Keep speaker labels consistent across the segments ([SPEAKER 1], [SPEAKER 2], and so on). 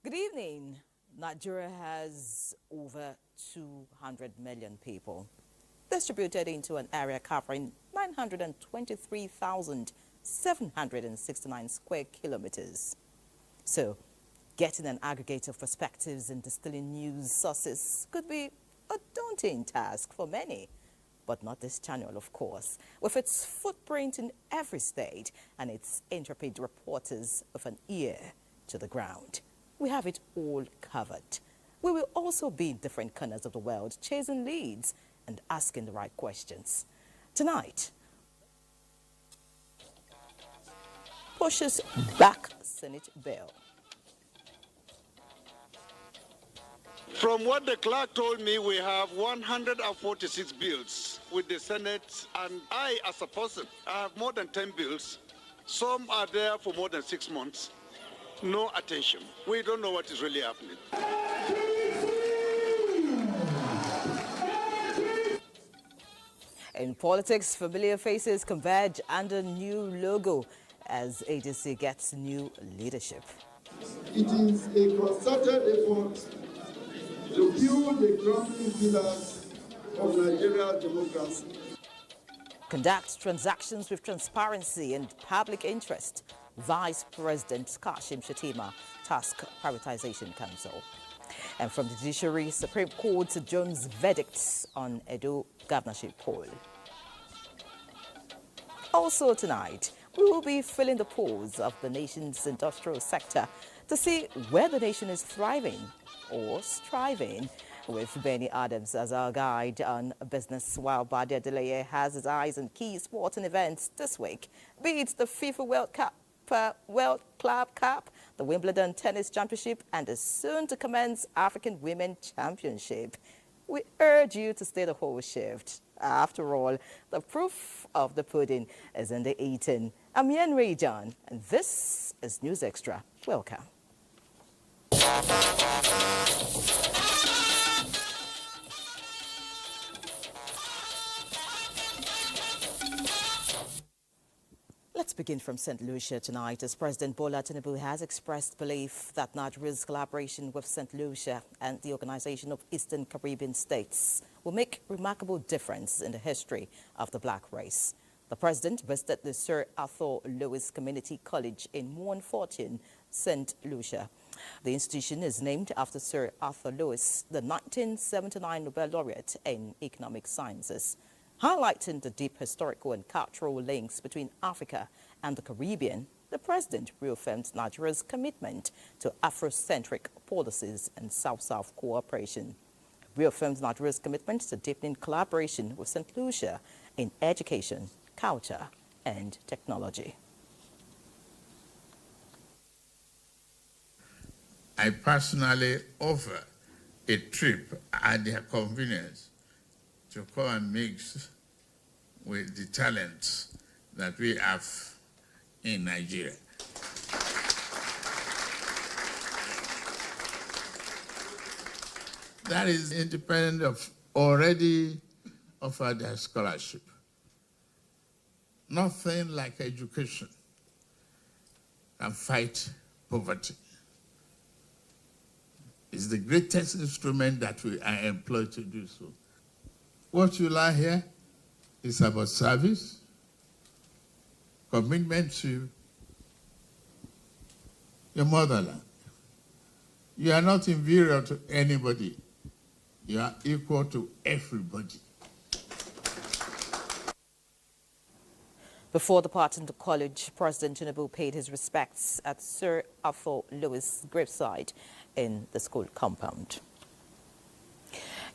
[SPEAKER 1] Good evening. Nigeria has over 200 million people distributed into an area covering 923,769 square kilometers. So, getting an aggregate of perspectives and distilling news sources could be a daunting task for many. But not this channel, of course, with its footprint in every state and its intrepid reporters with an ear to the ground. We have it all covered. We will also be in different corners of the world, chasing leads and asking the right questions. Tonight, pushes back Senate bill.
[SPEAKER 2] From what the clerk told me, we have 146 bills with the Senate, and I, as a person, I have more than 10 bills. Some are there for more than 6 months. No attention. We don't know what is really happening.
[SPEAKER 1] In politics, familiar faces converge under new logo as ADC gets new leadership.
[SPEAKER 3] It is a concerted effort to build the grounding pillars of Nigeria's democracy.
[SPEAKER 1] Conduct transactions with transparency and public interest. Vice President Kashim Shettima task Privatization Council. And from the judiciary, Supreme Court adjourns verdicts on Edo governorship poll. Also tonight, we will be filling the pores of the nation's industrial sector to see where the nation is thriving or striving, with Benny Adams as our guide on business, while Badia Deleye has his eyes on key sporting events this week, be it the FIFA World Club Cup, the Wimbledon Tennis Championship, and the soon-to-commence African Women Championship. We urge you to stay the whole shift. After all, the proof of the pudding is in the eating. I'm Yen Ray John, and this is News Extra. Welcome. Let's begin from St. Lucia tonight, as President Bola Tinubu has expressed belief that Nigeria's collaboration with St. Lucia and the Organization of Eastern Caribbean States will make remarkable difference in the history of the black race. The president visited the Sir Arthur Lewis Community College in Montfortin, St. Lucia. The institution is named after Sir Arthur Lewis, the 1979 Nobel laureate in economic sciences. Highlighting the deep historical and cultural links between Africa and the Caribbean, the president reaffirmed Nigeria's commitment to Afrocentric policies and South-South cooperation. He reaffirmed Nigeria's commitment to deepening collaboration with St. Lucia in education, culture, and technology.
[SPEAKER 4] I personally offer a trip at their convenience to come and mix with the talents that we have in Nigeria. That is independent of already offered their scholarship. Nothing like education can fight poverty. It's the greatest instrument that we are employed to do so. What you learn here is about service, commitment to your motherland. You are not inferior to anybody. You are equal to everybody.
[SPEAKER 1] Before departing the college, President Tinubu paid his respects at Sir Arthur Lewis' gravesite in the school compound.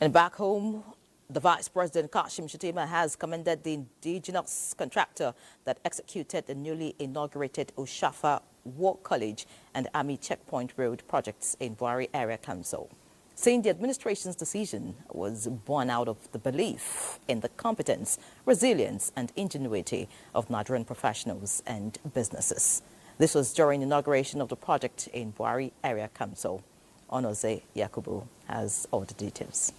[SPEAKER 1] And back home, the Vice President Kashim Shettima has commended the indigenous contractor that executed the newly inaugurated Oshafa War College and Army Checkpoint Road projects in Buhari Area Council, saying the administration's decision was born out of the belief in the competence, resilience, and ingenuity of Nigerian professionals and businesses. This was during inauguration of the project in Buhari Area Council. Onoze Yakubu has all the details.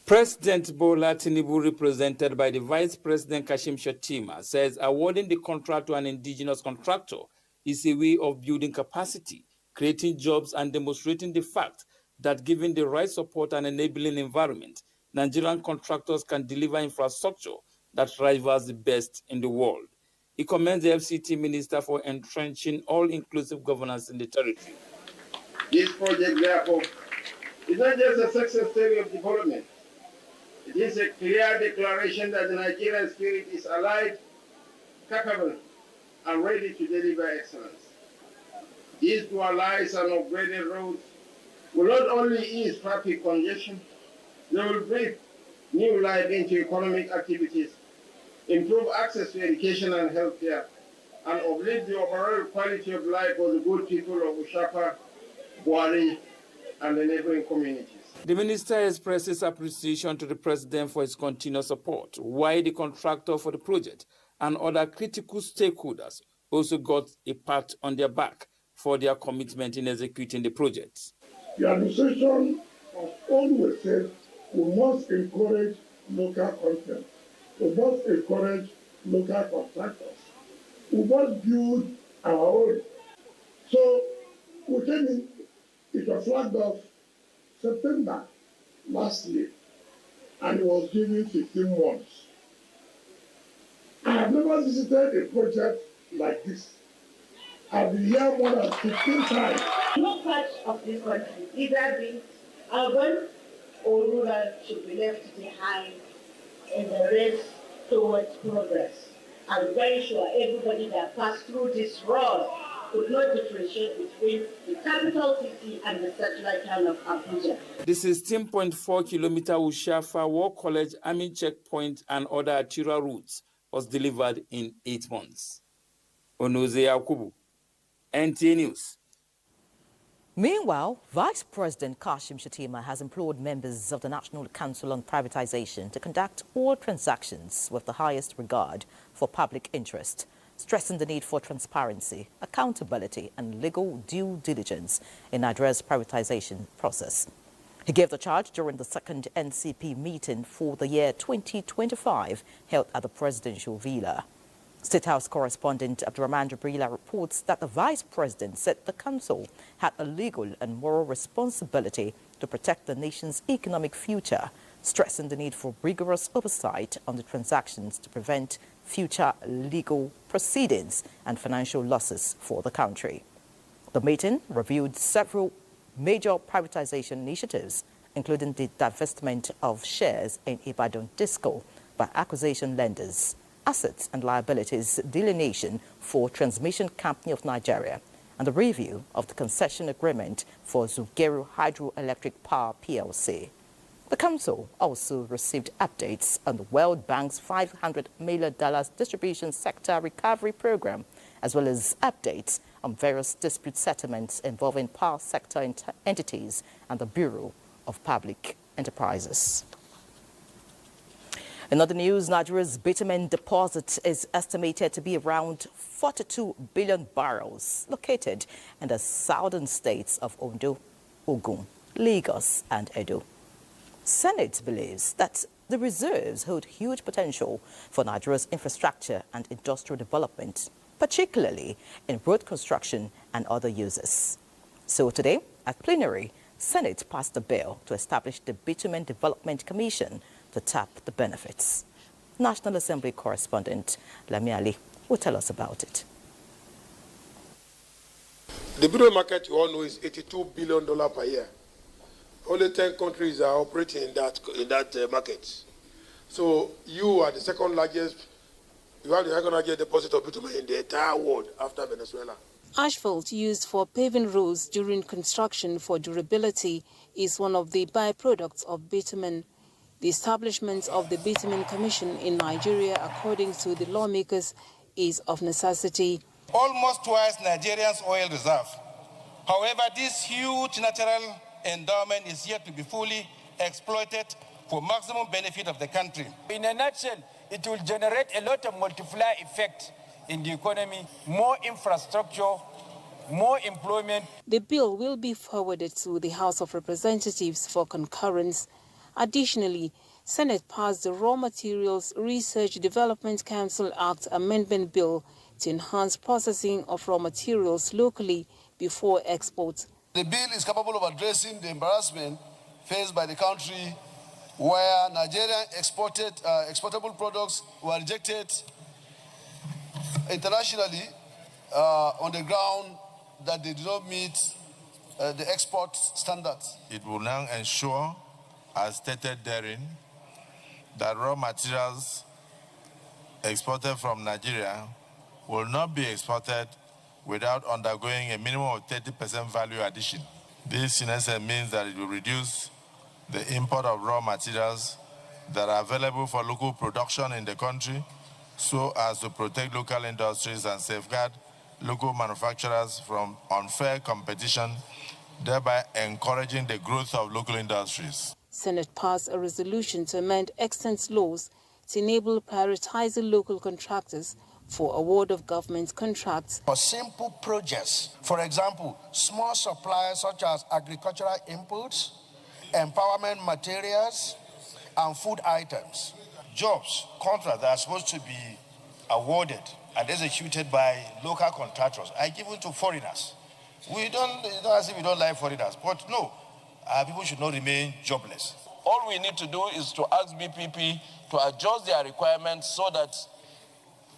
[SPEAKER 5] President Bola Tinubu, represented by the Vice President Kashim Shettima, says awarding the contract to an indigenous contractor is a way of building capacity, creating jobs and demonstrating the fact that given the right support and enabling environment, Nigerian contractors can deliver infrastructure that rivals the best in the world. He commends the FCT minister for entrenching all-inclusive governance in the territory.
[SPEAKER 6] This project, therefore, is not just a success story of development. It is a clear declaration that the Nigerian spirit is alive, capable, and ready to deliver excellence. These dualized and upgraded roads will not only ease traffic congestion, they will breathe new life into economic activities, improve access to education and healthcare, and uplift the overall quality of life for the good people of Ushapa, Buari, and the neighboring communities.
[SPEAKER 5] The minister expresses appreciation to the president for his continued support, while the contractor for the project and other critical stakeholders also got a pat on their back for their commitment in executing the project.
[SPEAKER 3] The administration has always said we must encourage local content. We must encourage local contractors. We must build our own. So we came in, it was flagged off September last year, and it was given 15 months. I have never visited a project like this. I've been here more than 15 times.
[SPEAKER 7] No part of this country, either be urban or rural, should be left behind in the race towards progress. I'm very sure everybody that passed through this road could not differentiate between the capital city and the satellite town of Abuja.
[SPEAKER 5] The 16.4-kilometer Ushafa War College Army checkpoint and other arterial routes was delivered in 8 months. Onoze Yakubu, NTA News.
[SPEAKER 1] Meanwhile, Vice President Kashim Shettima has implored members of the National Council on Privatization to conduct all transactions with the highest regard for public interest, stressing the need for transparency, accountability and legal due diligence in Nigeria's privatization process. He gave the charge during the second NCP meeting for the year 2025 held at the presidential villa. State House correspondent Abdurrahman Jibrila reports that the Vice President said the Council had a legal and moral responsibility to protect the nation's economic future, stressing the need for rigorous oversight on the transactions to prevent future legal proceedings and financial losses for the country. The meeting reviewed several major privatization initiatives, including the divestment of shares in Ibadan Disco by acquisition lenders, assets and liabilities delineation for Transmission Company of Nigeria, and the review of the concession agreement for Zugeru Hydroelectric Power PLC. The Council also received updates on the World Bank's $500 million distribution sector recovery program, as well as updates on various dispute settlements involving power sector entities and the Bureau of Public Enterprises. In other news, Nigeria's bitumen deposit is estimated to be around 42 billion barrels, located in the southern states of Ondo, Ogun, Lagos, and Edo. Senate believes that the reserves hold huge potential for Nigeria's infrastructure and industrial development, particularly in road construction and other uses. So today, at plenary, Senate passed a bill to establish the Bitumen Development Commission to tap the benefits. National Assembly correspondent Lami Ali will tell us about it.
[SPEAKER 8] The bitumen market, you all know, is $82 billion per year. Only 10 countries are operating in that market. So you are the second largest. You have the second largest deposit of bitumen in the entire world after Venezuela.
[SPEAKER 9] Asphalt used for paving roads during construction for durability is one of the byproducts of bitumen. The establishment of the Bitumen Commission in Nigeria, according to the lawmakers, is of necessity.
[SPEAKER 10] Almost twice Nigeria's oil reserve. However, this huge natural endowment is yet to be fully exploited for maximum benefit of the country.
[SPEAKER 11] In a nutshell, it will generate a lot of multiplier effect in the economy, more infrastructure, more employment.
[SPEAKER 9] The bill will be forwarded to the House of Representatives for concurrence. Additionally, Senate passed the Raw Materials Research Development Council Act Amendment Bill to enhance processing of raw materials locally, before export.
[SPEAKER 12] The bill is capable of addressing the embarrassment faced by the country where Nigerian exportable products were rejected internationally on the ground that they do not meet the export standards.
[SPEAKER 13] It will now ensure, as stated therein, that raw materials exported from Nigeria will not be exported without undergoing a minimum of 30% value addition. This, in essence, means that it will reduce the import of raw materials that are available for local production in the country, so as to protect local industries and safeguard local manufacturers from unfair competition, thereby encouraging the growth of local industries.
[SPEAKER 9] Senate passed a resolution to amend extant laws to enable prioritizing local contractors for award of government contracts.
[SPEAKER 12] For simple projects, for example, small suppliers such as agricultural inputs, empowerment materials, and food items.
[SPEAKER 14] Jobs, contracts that are supposed to be awarded and executed by local contractors are given to foreigners. It's not as if we don't like foreigners, but no, people should not remain jobless.
[SPEAKER 15] All we need to do is to ask BPP to adjust their requirements so that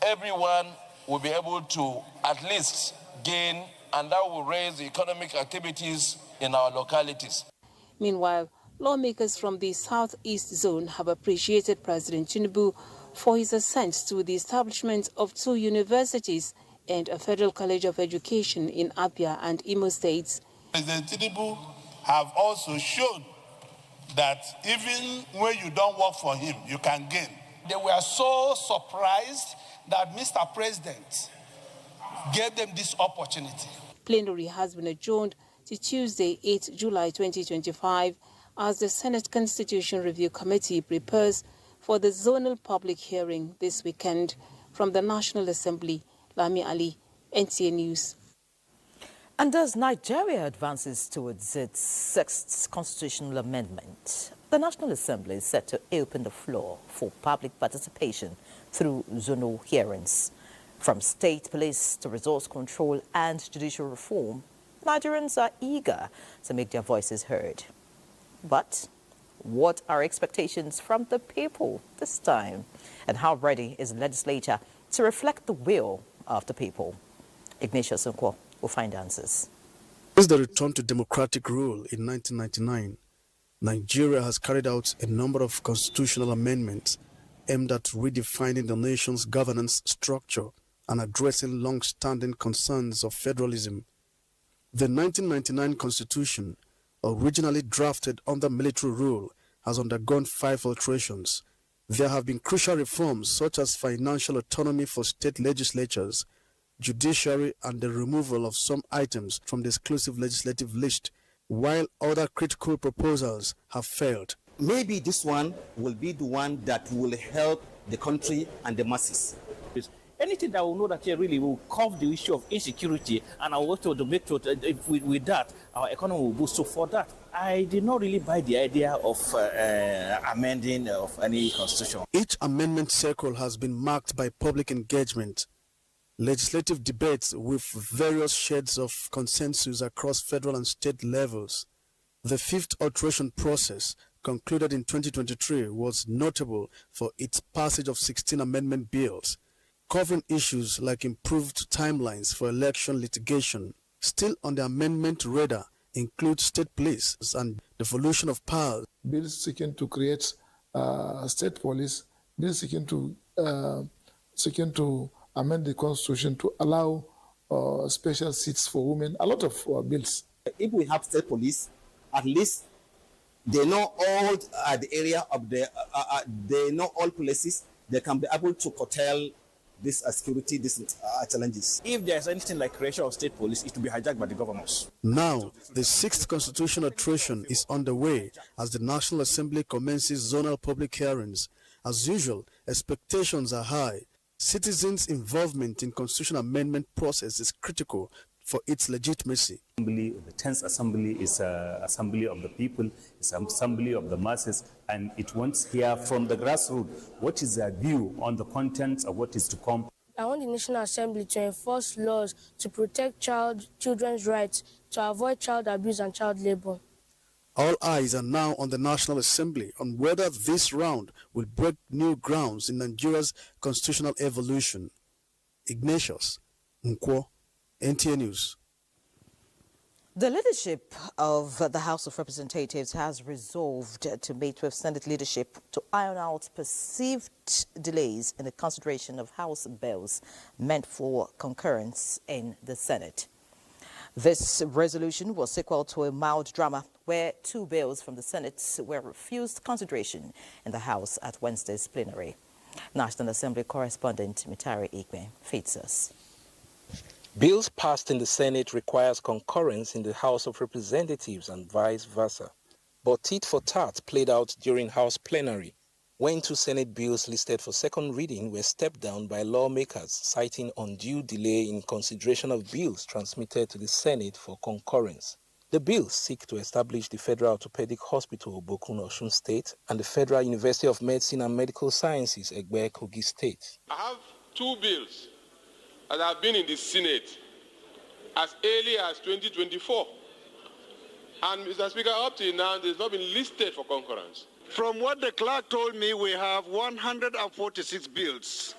[SPEAKER 15] everyone will be able to at least gain, and that will raise the economic activities in our localities.
[SPEAKER 9] Meanwhile, lawmakers from the Southeast Zone have appreciated President Tinubu for his assent to the establishment of 2 universities and a Federal College of Education in Abia and Imo states.
[SPEAKER 14] President Tinubu have also shown that even when you don't work for him, you can gain.
[SPEAKER 16] They were so surprised that Mr. President gave them this opportunity.
[SPEAKER 9] Plenary has been adjourned to Tuesday, 8 July 2025, as the Senate Constitution Review Committee prepares for the zonal public hearing this weekend. From the National Assembly, Lami Ali, NTA News.
[SPEAKER 1] And as Nigeria advances towards its 6th constitutional amendment, the National Assembly is set to open the floor for public participation through zonal hearings. From state police to resource control and judicial reform, Nigerians are eager to make their voices heard. But what are expectations from the people this time? And how ready is the legislature to reflect the will of the people? Ignatius Nkwo will find answers.
[SPEAKER 17] Since the return to democratic rule in 1999, Nigeria has carried out a number of constitutional amendments aimed at redefining the nation's governance structure and addressing long-standing concerns of federalism. The 1999 Constitution, originally drafted under military rule, has undergone 5 alterations. There have been crucial reforms such as financial autonomy for state legislatures, judiciary, and the removal of some items from the exclusive legislative list, while other critical proposals have failed.
[SPEAKER 18] Maybe this one will be the one that will help the country and the masses.
[SPEAKER 19] Anything that will know that really will curb the issue of insecurity, and I want to make sure that with that, our economy will boost. So for that, I did not really buy the idea of amending of any constitution.
[SPEAKER 17] Each amendment cycle has been marked by public engagement, legislative debates with various shades of consensus across federal and state levels. The 5th alteration process, concluded in 2023, was notable for its passage of 16 amendment bills, covering issues like improved timelines for election litigation. Still on the amendment radar include state police and devolution of powers.
[SPEAKER 20] Bills seeking to create state police, bills seeking to amend the constitution to allow special seats for women, a lot of bills.
[SPEAKER 18] If we have state police, at least they know all the area of they know all places. They can be able to curtail this security, these challenges.
[SPEAKER 19] If there's anything like creation of state police, it will be hijacked by the governors.
[SPEAKER 17] Now, the 6th constitutional alteration is underway as the National Assembly commences zonal public hearings. As usual, expectations are high. Citizens' involvement in constitutional amendment process is critical for its legitimacy.
[SPEAKER 21] The 10th Assembly is an assembly of the people, it's an assembly of the masses, and it wants to hear from the grassroots what is their view on the contents of what is to come.
[SPEAKER 2] I want the National Assembly to enforce laws to protect children's rights, to avoid child abuse and child labor.
[SPEAKER 17] All eyes are now on the National Assembly on whether this round will break new grounds in Nigeria's constitutional evolution. Ignatius Nkwo, NTA News.
[SPEAKER 1] The leadership of the House of Representatives has resolved to meet with Senate leadership to iron out perceived delays in the consideration of House bills meant for concurrence in the Senate. This resolution was sequel to a mild drama where 2 bills from the Senate were refused consideration in the House at Wednesday's plenary. National Assembly correspondent Mitari Ikme feeds us.
[SPEAKER 22] Bills passed in the Senate requires concurrence in the House of Representatives and vice versa. But tit for tat played out during House plenary when 2 Senate bills listed for second reading were stepped down by lawmakers, citing undue delay in consideration of bills transmitted to the Senate for concurrence. The bills seek to establish the Federal Orthopedic Hospital, Bokun, Osun State, and the Federal University of Medicine and Medical Sciences, Egbe, Kogi State.
[SPEAKER 8] I have 2 bills that have been in the Senate as early as 2024. And Mr. Speaker, up to now, there's not been listed for concurrence.
[SPEAKER 23] From what the clerk told me, we have 146 bills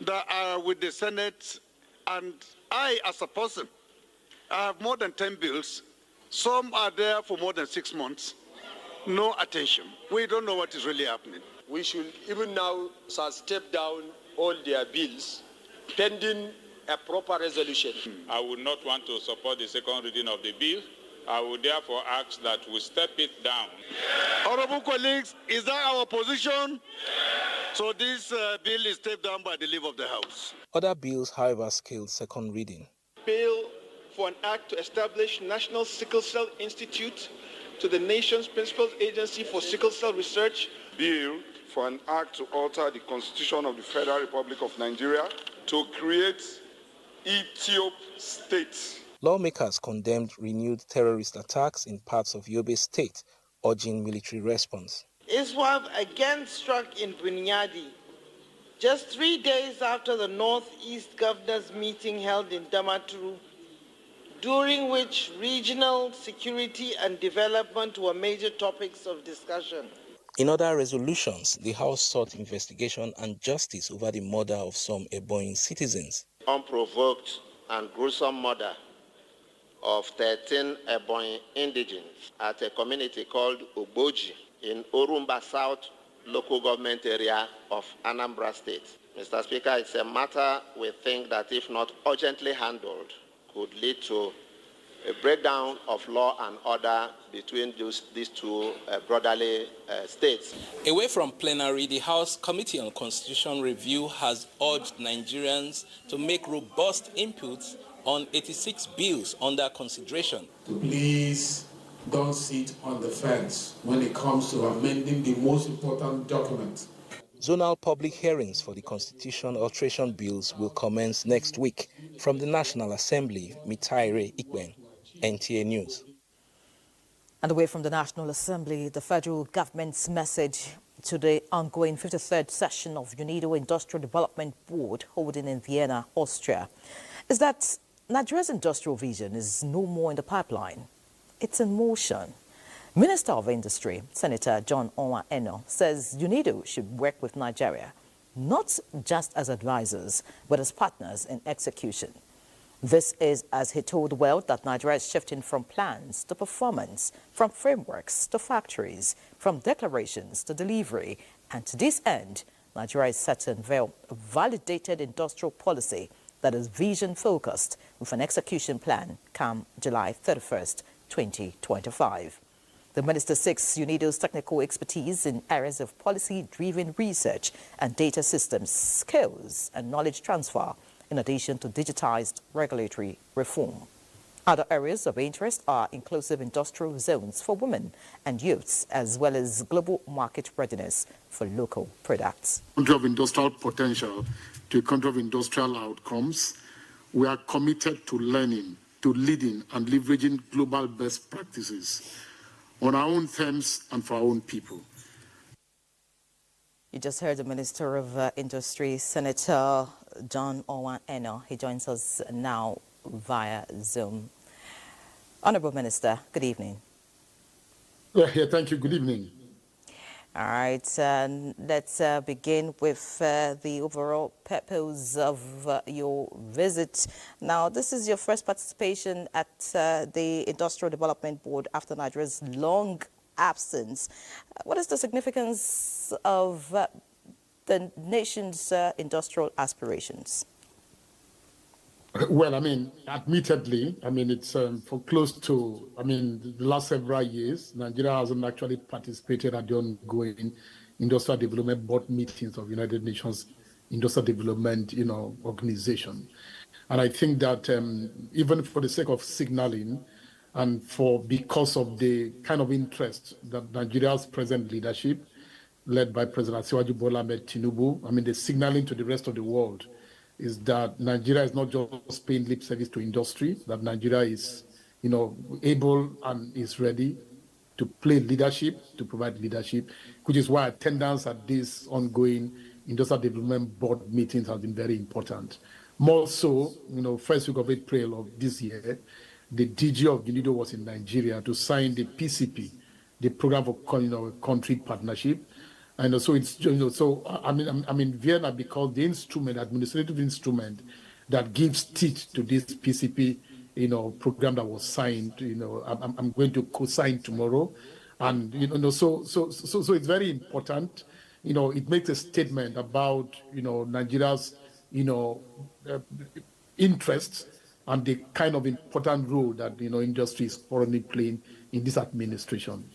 [SPEAKER 23] that are with the Senate, and I, as a person, I have more than 10 bills. Some are there for more than 6 months. No attention. We don't know what is really happening.
[SPEAKER 24] We should even now step down all their bills pending a proper resolution.
[SPEAKER 25] I would not want to support the second reading of the bill. I would therefore ask that we step it down.
[SPEAKER 23] Honorable colleagues, is that our position? So this bill is stepped down by the leave of the House.
[SPEAKER 22] Other bills, however, scaled second reading.
[SPEAKER 26] Bill for an act to establish National Sickle Cell Institute to the nation's principal agency for sickle cell research.
[SPEAKER 27] Bill for an act to alter the Constitution of the Federal Republic of Nigeria to create Ethiop State.
[SPEAKER 22] Lawmakers condemned renewed terrorist attacks in parts of Yobe State, urging military response.
[SPEAKER 28] ISWAP again struck in Bunyadi, just 3 days after the Northeast Governors meeting held in Damaturu, during which regional security and development were major topics of discussion.
[SPEAKER 22] In other resolutions, the House sought investigation and justice over the murder of some Ebonyi citizens.
[SPEAKER 29] Unprovoked and gruesome murder of 13 Ebonyi indigents at a community called Oboji in Orumba South local government area of Anambra State. Mr. Speaker, it's a matter we think that if not urgently handled, could lead to a breakdown of law and order between these two brotherly states.
[SPEAKER 22] Away from plenary, the House Committee on Constitution Review has urged Nigerians to make robust inputs on 86 bills under consideration.
[SPEAKER 30] Please don't sit on the fence when it comes to amending the most important document.
[SPEAKER 22] Zonal public hearings for the constitution alteration bills will commence next week. From the National Assembly, Mitaire Ikwen, NTA News.
[SPEAKER 1] And away from the National Assembly, the federal government's message to the ongoing 53rd session of UNIDO Industrial Development Board holding in Vienna, Austria, is that Nigeria's industrial vision is no more in the pipeline. It's in motion. Minister of Industry, Senator John Onwa Eno, says UNIDO should work with Nigeria, not just as advisors, but as partners in execution. This is as he told the world that Nigeria is shifting from plans to performance, from frameworks to factories, from declarations to delivery. And to this end, Nigeria is set to unveil a validated industrial policy that is vision-focused with an execution plan come July 31st, 2025. The minister seeks UNIDO's technical expertise in areas of policy-driven research and data systems, skills and knowledge transfer, in addition to digitized regulatory reform. Other areas of interest are inclusive industrial zones for women and youths, as well as global market readiness for local products.
[SPEAKER 3] Country of industrial potential to a country of industrial outcomes, we are committed to learning, to leading and leveraging global best practices on our own terms and for our own people.
[SPEAKER 1] You just heard the Minister of Industry, Senator John Owan Eno. He joins us now via Zoom. Honourable Minister, good evening.
[SPEAKER 20] Yeah, thank you. Good evening.
[SPEAKER 1] All right, let's begin with the overall purpose of your visit. Now, this is your first participation at the Industrial Development Board after Nigeria's long absence. What is the significance of the nation's industrial aspirations?
[SPEAKER 20] Well, I mean, admittedly, I mean, it's for close to, I mean, the last several years, Nigeria hasn't actually participated at the ongoing Industrial Development Board meetings of United Nations Industrial Development, Organization. And I think that even for the sake of signaling and because of the kind of interest that Nigeria's present leadership, led by President Asiwaju Bola Ahmed Tinubu, I mean, the signaling to the rest of the world is that Nigeria is not just paying lip service to industry, that Nigeria is, able and is ready to play leadership, to provide leadership, which is why attendance at these ongoing Industrial Development Board meetings has been very important. More so, first week of April of this year, the DG of UNIDO was in Nigeria to sign the PCP, the Program for Country Partnership. And so it's, I mean, Vienna, because the administrative instrument that gives teeth to this PCP, program that was signed, I'm going to co-sign tomorrow. And, so it's very important. It makes a statement about, Nigeria's, interests and the kind of important role that, industry is currently playing in this administration.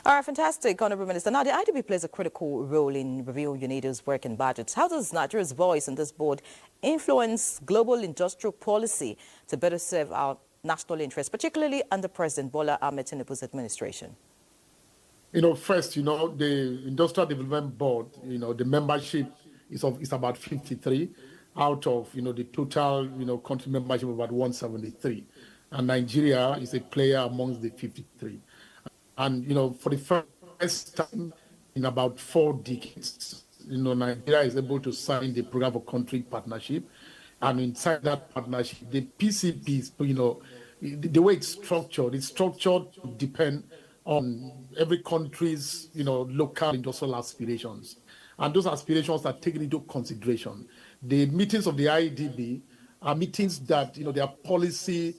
[SPEAKER 1] All right, fantastic, Honourable Minister. Now, the IDB plays a critical role in reviewing UNIDO's work and budgets. How does Nigeria's voice in this board influence global industrial policy to better serve our national interests, particularly under President Bola Ahmed Tinubu's administration?
[SPEAKER 20] First, the Industrial Development Board, the membership is about 53 out of, the total, country membership of about 173. And Nigeria is a player amongst the 53. And, for the first time in about 4 decades, Nigeria is able to sign the Program for Country Partnership. And inside that partnership, the PCPs, the way it's structured to depend on every country's, local industrial aspirations. And those aspirations are taken into consideration. The meetings of the IDB are meetings that, they are policy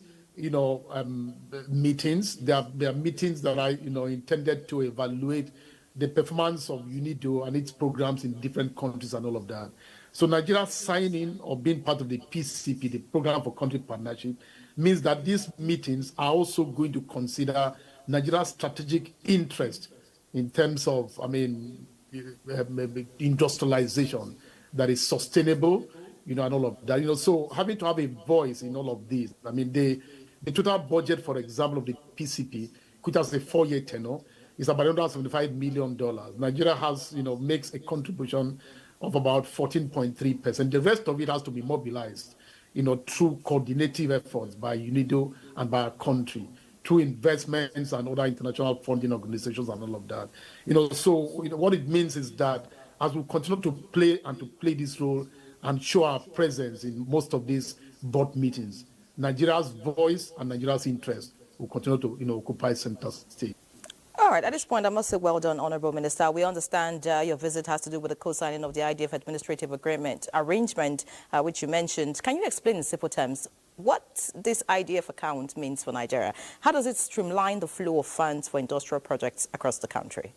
[SPEAKER 20] meetings. They are meetings that are, intended to evaluate the performance of UNIDO and its programs in different countries and all of that. So Nigeria signing or being part of the PCP, the Program for Country Partnership, means that these meetings are also going to consider Nigeria's strategic interest in terms of, industrialization that is sustainable, and all of that. So having to have a voice in all of these. The total budget, for example, of the PCP, which has a 4-year tenure, is about $175 million. Nigeria has, makes a contribution of about 14.3%. The rest of it has to be mobilized, through coordinative efforts by UNIDO and by our country, through investments and other international funding organizations and all of that. What it means is that as we continue to play this role and show our presence in most of these board meetings, Nigeria's voice and Nigeria's interest will continue to, occupy center stage.
[SPEAKER 1] All right, at this point, I must say well done, Honourable Minister. We understand your visit has to do with the co-signing of the IDF Administrative Agreement arrangement, which you mentioned. Can you explain in simple terms what this IDF account means for Nigeria? How does it streamline the flow of funds for industrial projects across the country?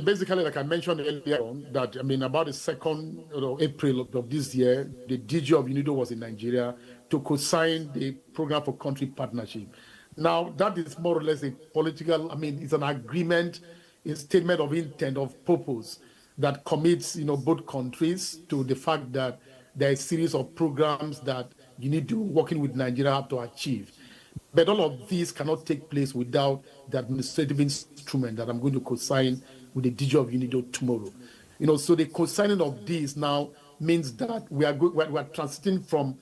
[SPEAKER 20] Basically, like I mentioned earlier on, that, about the 2nd April of this year, the DG of UNIDO was in Nigeria to co-sign the Program for Country Partnership. Now, that is more or less a political, it's an agreement, a statement of intent, of purpose that commits, both countries to the fact that there are a series of programs that UNIDO working with Nigeria have to achieve. But all of these cannot take place without the administrative instrument that I'm going to co-sign with the DG of UNIDO tomorrow. So the co-signing of these now means that we are transiting from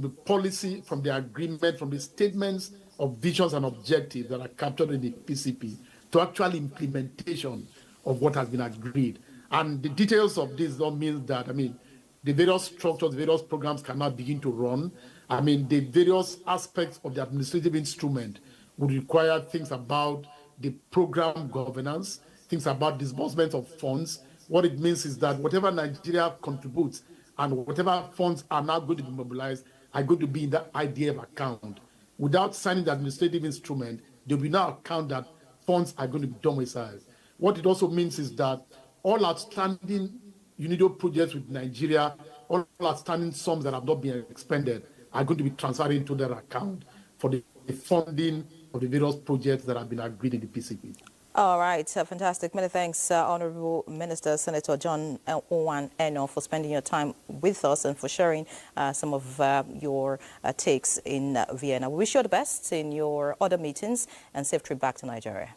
[SPEAKER 20] the policy, from the agreement, from the statements of visions and objectives that are captured in the PCP to actual implementation of what has been agreed. And the details of this don't mean that, the various structures, the various programs cannot begin to run. The various aspects of the administrative instrument would require things about the program governance, things about disbursement of funds. What it means is that whatever Nigeria contributes and whatever funds are now going to be mobilized are going to be in that IDF account. Without signing the administrative instrument, there will be no account that funds are going to be domiciled. What it also means is that all outstanding UNIDO projects with Nigeria, all outstanding sums that have not been expended are going to be transferred into their account for the funding of the various projects that have been agreed in the PCP.
[SPEAKER 1] All right, fantastic. Many thanks, Honorable Minister Senator John Owan Eno, for spending your time with us and for sharing some of your takes in Vienna. We wish you the best in your other meetings and safe trip back to Nigeria.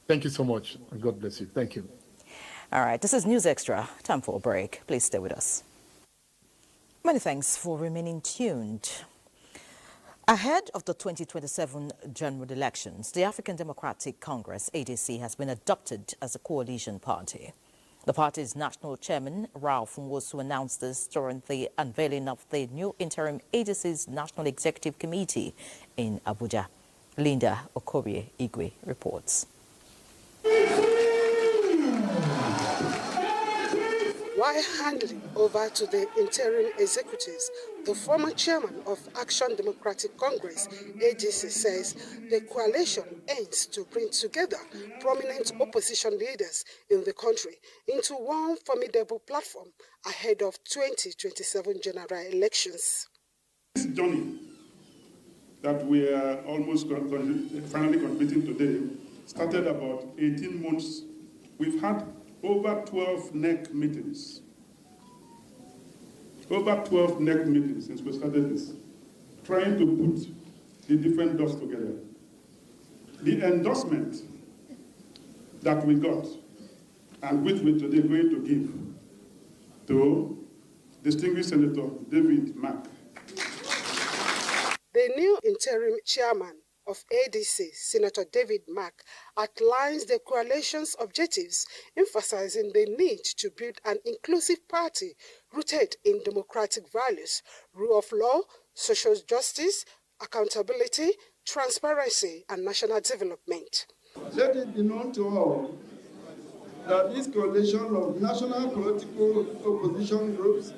[SPEAKER 20] Thank you so much, and God bless you. Thank you.
[SPEAKER 1] All right, this is News Extra. Time for a break. Please stay with us. Many thanks for remaining tuned. Ahead of the 2027 general elections, the African Democratic Congress, ADC, has been adopted as a coalition party. The party's national chairman, Ralph Nwosu, announced this during the unveiling of the new interim ADC's National Executive Committee in Abuja. Linda Okorie-Igwe reports.
[SPEAKER 4] While handing over to the interim executives, the former chairman of Action Democratic Congress, ADC, says the coalition aims to bring together prominent opposition leaders in the country into one formidable platform ahead of 2027 general elections.
[SPEAKER 27] This journey that we are almost finally completing today started about 18 months. We've had over 12 NEC meetings. Over 12 NEC meetings since we started this, trying to put the different dots together. The endorsement that we got, and which we're today going to give to distinguished Senator David Mack.
[SPEAKER 4] The new interim chairman of ADC, Senator David Mack, outlines the coalition's objectives, emphasizing the need to build an inclusive party rooted in democratic values, rule of law, social justice, accountability, transparency, and national development.
[SPEAKER 27] Let it be known to all that this coalition of national political opposition groups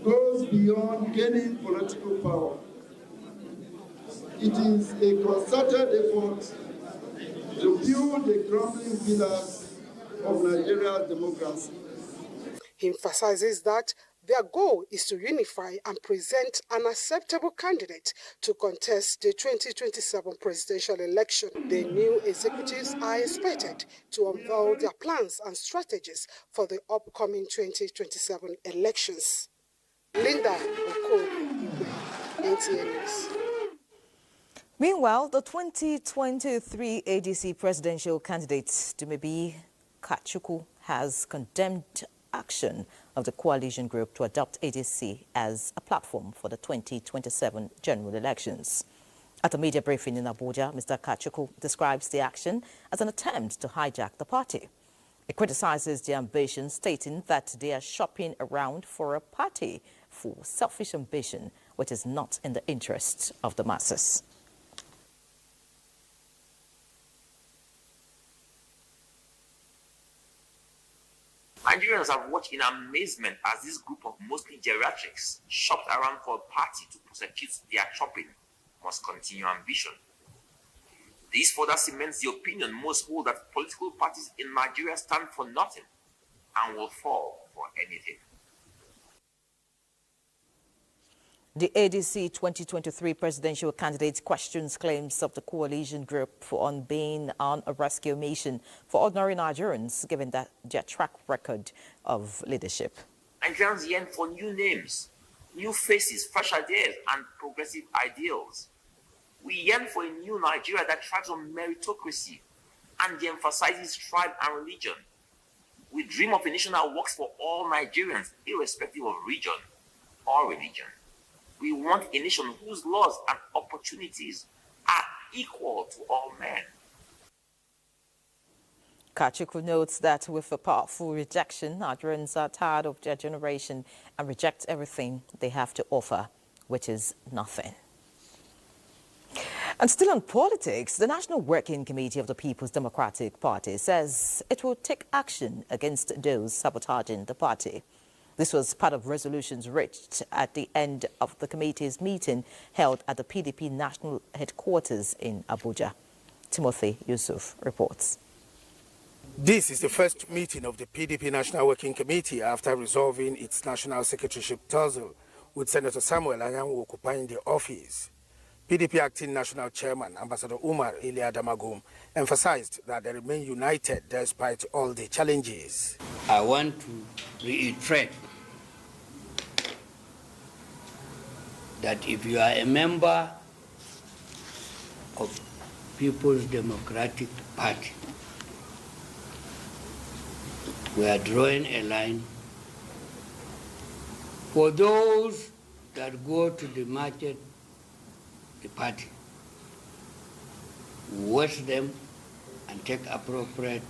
[SPEAKER 27] goes beyond gaining political power. It is a concerted effort to build the crumbling pillars of Nigeria's democracy.
[SPEAKER 4] He emphasizes that their goal is to unify and present an acceptable candidate to contest the 2027 presidential election. The new executives are expected to unveil their plans and strategies for the upcoming 2027 elections. Linda Okorie, NTA News.
[SPEAKER 1] Meanwhile, the 2023 ADC presidential candidate, Dumebi Kachukwu, has condemned action of the coalition group to adopt ADC as a platform for the 2027 general elections. At a media briefing in Abuja, Mr. Kachukwu describes the action as an attempt to hijack the party. He criticizes the ambition, stating that they are shopping around for a party for selfish ambition, which is not in the interests of the masses.
[SPEAKER 5] Nigerians have watched in amazement as this group of mostly geriatrics shopped around for a party to prosecute their shopping must continue ambition. This further cements the opinion most hold that political parties in Nigeria stand for nothing and will fall for anything.
[SPEAKER 1] The ADC 2023 presidential candidate questions claims of the coalition group on being on a rescue mission for ordinary Nigerians, given that their track record of leadership.
[SPEAKER 5] Nigerians yearn for new names, new faces, fresh ideas, and progressive ideals. We yearn for a new Nigeria that thrives on meritocracy and de-emphasizes tribe and religion. We dream of a nation that works for all Nigerians, irrespective of region or religion. We want a nation whose laws and opportunities are equal to all men.
[SPEAKER 1] Kachuku notes that with a powerful rejection, Nigerians are tired of their generation and reject everything they have to offer, which is nothing. And still on politics, the National Working Committee of the People's Democratic Party says it will take action against those sabotaging the party. This was part of resolutions reached at the end of the committee's meeting held at the PDP national headquarters in Abuja. Timothy Yusuf reports.
[SPEAKER 6] This is the first meeting of the PDP National Working Committee after resolving its national secretaryship tussle with Senator Samuel Anyanwu occupying the office. PDP Acting National Chairman, Ambassador Umar Ilia Damagum, emphasized that they remain united despite all the challenges.
[SPEAKER 7] I want to reiterate that if you are a member of People's Democratic Party, we are drawing a line for those that go to the market, the party, watch them and take appropriate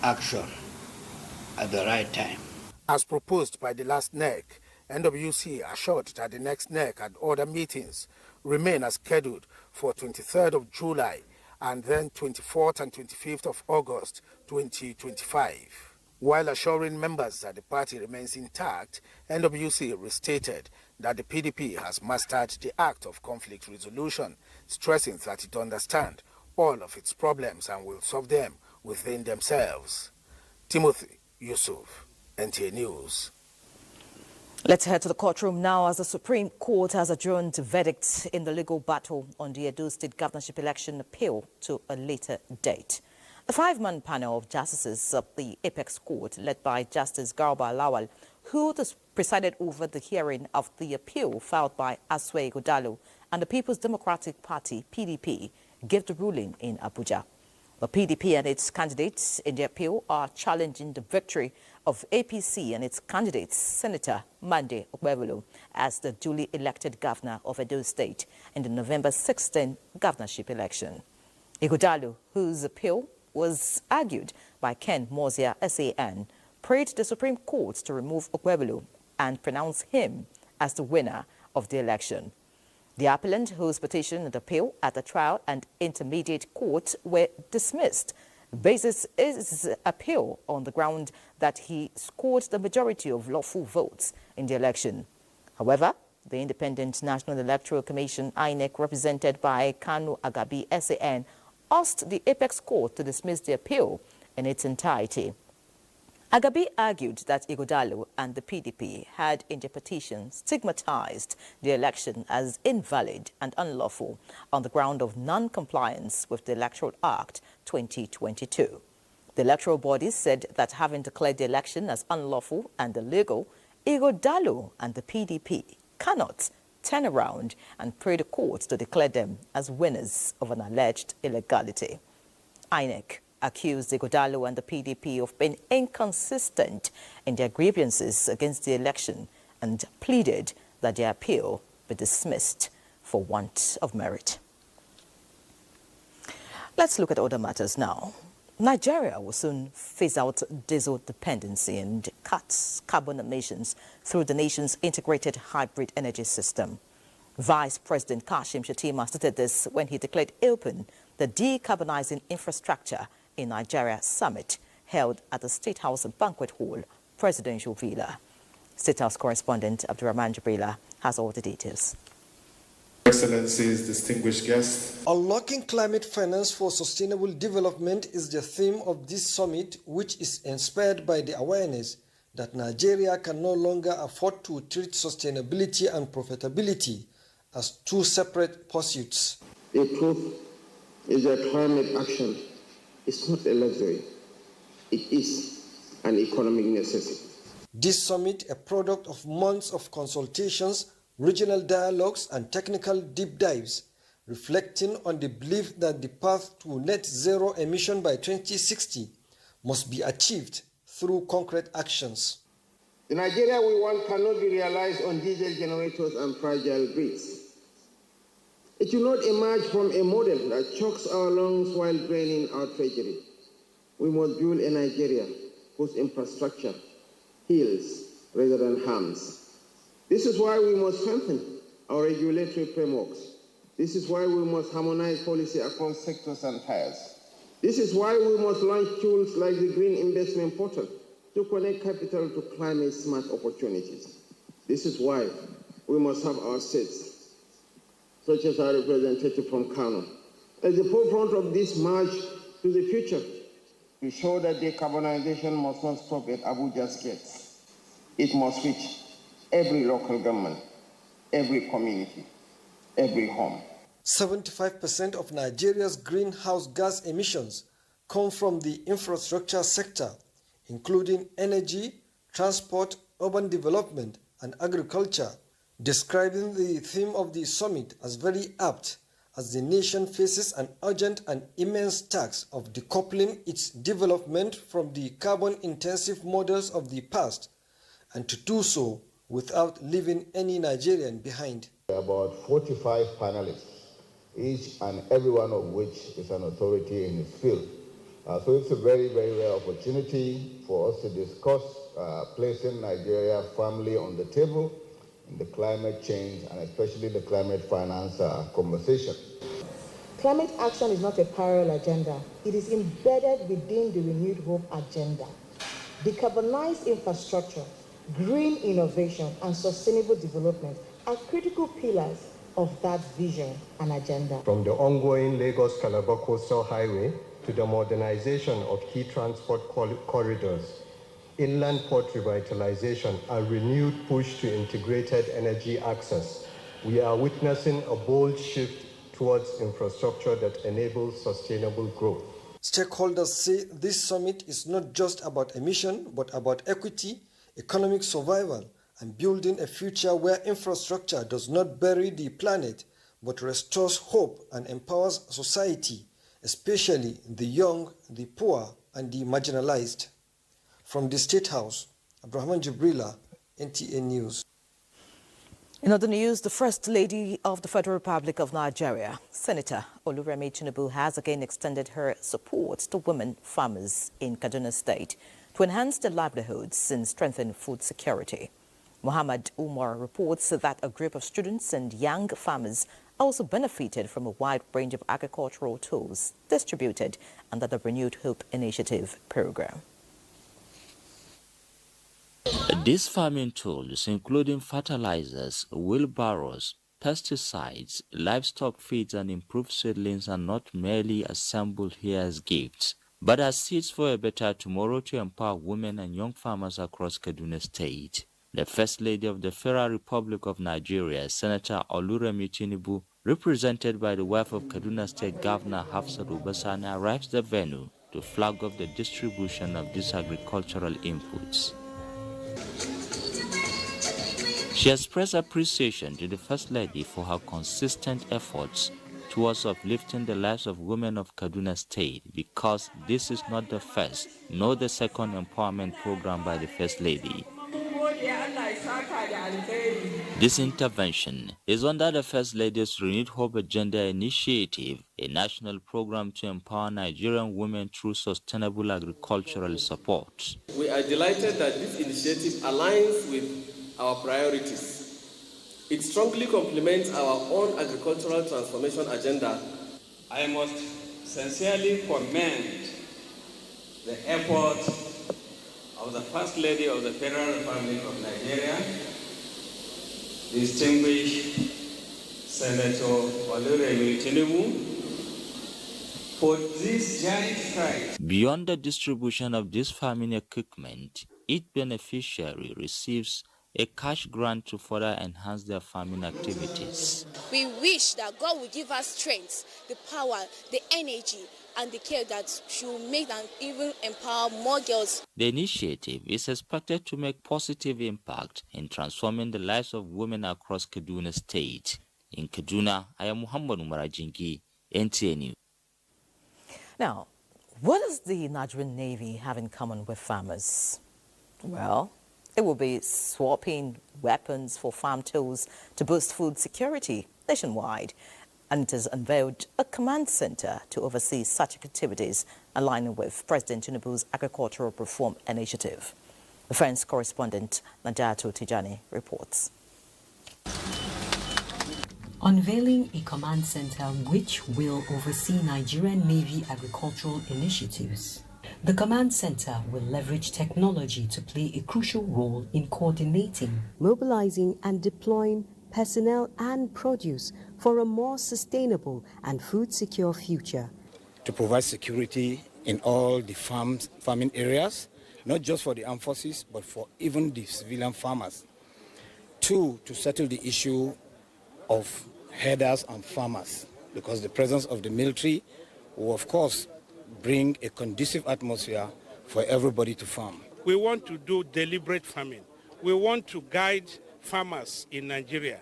[SPEAKER 7] action at the right time.
[SPEAKER 6] As proposed by the last NEC, NWC assured that the next NEC and other meetings remain as scheduled for 23rd of July and then 24th and 25th of August 2025. While assuring members that the party remains intact, NWC restated that the PDP has mastered the act of conflict resolution, stressing that it understands all of its problems and will solve them within themselves. Timothy Yusuf, NTA News.
[SPEAKER 1] Let's head to the courtroom now as the Supreme Court has adjourned the verdict in the legal battle on the Edo State governorship election appeal to a later date. The five-man panel of justices of the Apex Court, led by Justice Garba Lawal, who presided over the hearing of the appeal filed by Aswe Godalo and the People's Democratic Party, PDP, gave the ruling in Abuja. The PDP and its candidates in the appeal are challenging the victory of APC and its candidate, Senator Mande Okwevolo, as the duly elected governor of Edo State in the November 16 governorship election. Ighodalo, whose appeal was argued by Ken Mozia SAN, prayed the Supreme Court to remove Okwevolo and pronounce him as the winner of the election. The appellant, whose petition and appeal at the trial and intermediate court were dismissed, bases his appeal on the ground that he scored the majority of lawful votes in the election. However, the Independent National Electoral Commission, INEC, represented by Kanu Agabi SAN, asked the Apex Court to dismiss the appeal in its entirety. Agabi argued that Ighodalo and the PDP had in their petition stigmatized the election as invalid and unlawful on the ground of non-compliance with the Electoral Act 2022. The electoral body said that having declared the election as unlawful and illegal, Ighodalo and the PDP cannot turn around and pray the court to declare them as winners of an alleged illegality. INEC accused Ighodalo and the PDP of being inconsistent in their grievances against the election and pleaded that their appeal be dismissed for want of merit. Let's look at other matters now. Nigeria will soon phase out diesel dependency and cut carbon emissions through the nation's integrated hybrid energy system. Vice President Kashim Shettima stated this when he declared open the Decarbonizing Infrastructure in Nigeria Summit held at the State House Banquet Hall, Presidential Villa. State House correspondent Abdurrahman Jibrila has all the details.
[SPEAKER 9] Excellencies, distinguished guests.
[SPEAKER 10] Unlocking climate finance for sustainable development is the theme of this summit, which is inspired by the awareness that Nigeria can no longer afford to treat sustainability and profitability as two separate pursuits.
[SPEAKER 29] The truth is that climate action is not a luxury. It is an economic necessity.
[SPEAKER 10] This summit, a product of months of consultations, regional dialogues and technical deep dives, reflecting on the belief that the path to net zero emission by 2060 must be achieved through concrete actions.
[SPEAKER 29] The Nigeria we want cannot be realized on diesel generators and fragile grids.
[SPEAKER 2] It will not emerge from a model that chokes our lungs while draining our treasury. We must build a Nigeria whose infrastructure heals rather than harms. This is why we must strengthen our regulatory frameworks. This is why we must harmonize policy across sectors and tiers. This is why we must launch tools like the Green Investment Portal to connect capital to climate-smart opportunities. This is why we must have our states, such as our representative from Kano, at the forefront of this march to the future, to show that decarbonization must not stop at Abuja's gates. It must reach every local government, every community, every home.
[SPEAKER 10] 75% of Nigeria's greenhouse gas emissions come from the infrastructure sector, including energy, transport, urban development, and agriculture, describing the theme of the summit as very apt as the nation faces an urgent and immense task of decoupling its development from the carbon-intensive models of the past, and to do so without leaving any Nigerian behind.
[SPEAKER 11] About 45 panelists, each and every one of which is an authority in his field. So it's a very, very rare opportunity for us to discuss placing Nigeria firmly on the table in the climate change and especially the climate finance conversation.
[SPEAKER 12] Climate action is not a parallel agenda. It is embedded within the Renewed Hope agenda. Decarbonized infrastructure, green innovation, and sustainable development are critical pillars of that vision and agenda.
[SPEAKER 13] From the ongoing Lagos-Calabar Coastal Highway to the modernization of key transport corridors, inland port revitalization, and renewed push to integrated energy access, we are witnessing a bold shift towards infrastructure that enables sustainable growth.
[SPEAKER 10] Stakeholders say this summit is not just about emission, but about equity, economic survival, and building a future where infrastructure does not bury the planet, but restores hope and empowers society, especially the young, the poor, and the marginalized. From the State House, Abdurrahman Jibrila, NTA News.
[SPEAKER 1] In other news, the First Lady of the Federal Republic of Nigeria, Senator Oluremi Tinubu, has again extended her support to women farmers in Kaduna State to enhance their livelihoods and strengthen food security. Muhammad Umar reports that a group of students and young farmers also benefited from a wide range of agricultural tools distributed under the Renewed Hope Initiative program.
[SPEAKER 14] These farming tools, including fertilizers, wheelbarrows, pesticides, livestock feeds, and improved seedlings, are not merely assembled here as gifts, but as seeds for a better tomorrow to empower women and young farmers across Kaduna State. The First Lady of the Federal Republic of Nigeria, Senator Oluremi Tinubu, represented by the wife of Kaduna State Governor Hafsat Obasani, arrives the venue to flag off the distribution of these agricultural inputs. She expressed appreciation to the First Lady for her consistent efforts towards uplifting the lives of women of Kaduna State, because this is not the first nor the second empowerment program by the First Lady. This intervention is under the First Lady's Renewed Hope Agenda Initiative, a national program to empower Nigerian women through sustainable agricultural support.
[SPEAKER 15] We are delighted that this initiative aligns with our priorities. It strongly complements our own agricultural transformation agenda.
[SPEAKER 16] I must sincerely commend the effort of the First Lady of the Federal Republic of Nigeria, distinguished Senator Oluremi Tinubu, for this giant stride.
[SPEAKER 14] Beyond the distribution of this farming equipment, each beneficiary receives a cash grant to further enhance their farming activities.
[SPEAKER 18] We wish that God will give us strength, the power, the energy, and the care that should make and even empower more girls.
[SPEAKER 14] The initiative is expected to make positive impact in transforming the lives of women across Kaduna State. In Kaduna, I am Muhammad Umarajingi, NTA News.
[SPEAKER 1] Now, what does the Nigerian Navy have in common with farmers? Well, it will be swapping weapons for farm tools to boost food security nationwide. and it has unveiled a command center to oversee such activities, aligning with President Tinubu's agricultural reform initiative. Defense correspondent Najatu Tijani reports.
[SPEAKER 8] Unveiling a command center which will oversee Nigerian Navy agricultural initiatives. The command center will leverage technology to play a crucial role in coordinating, mobilizing and deploying personnel and produce for a more sustainable and food-secure future.
[SPEAKER 17] To provide security in all the farming areas, not just for the armed forces, but for even the civilian farmers. 2, to settle the issue of herders and farmers, because the presence of the military will, of course, bring a conducive atmosphere for everybody to farm.
[SPEAKER 19] We want to do deliberate farming. We want to guide farmers in Nigeria.